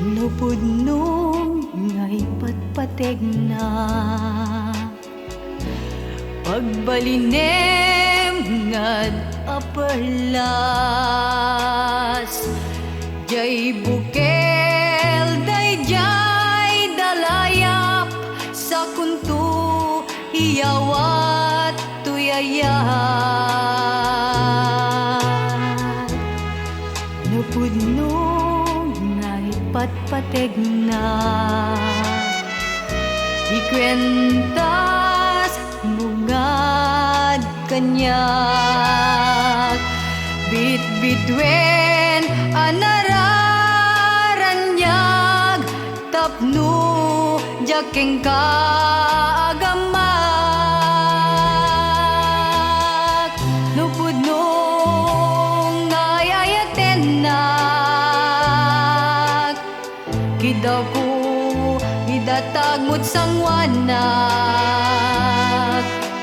Napudnong ngay patpateg na pagbalinem ngad aperlas jay bukel dayjay dalayap sa kunto iyawat tuyayat napudnong ngay patpateg na ikwentas bungad kanyak bit-bitwen anararanyag tapno jakeng kaagamak nupudnong ngayayatenak kidaku idatagmut sangwanak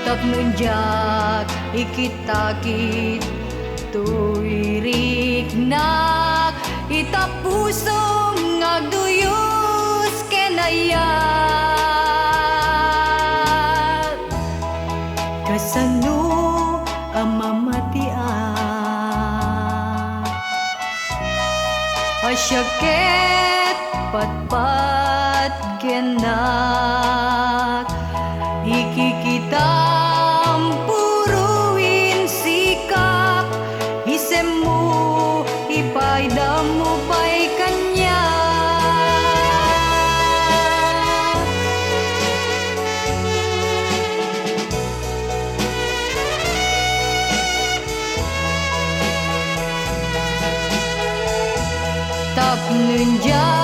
tapnunjak ikitakit tuiriknak itapusong agduyos kenayat kasano amamatian asyaket patpat genak ikikitam puruin sikap isemu ipaidamu pay kanya tap nunja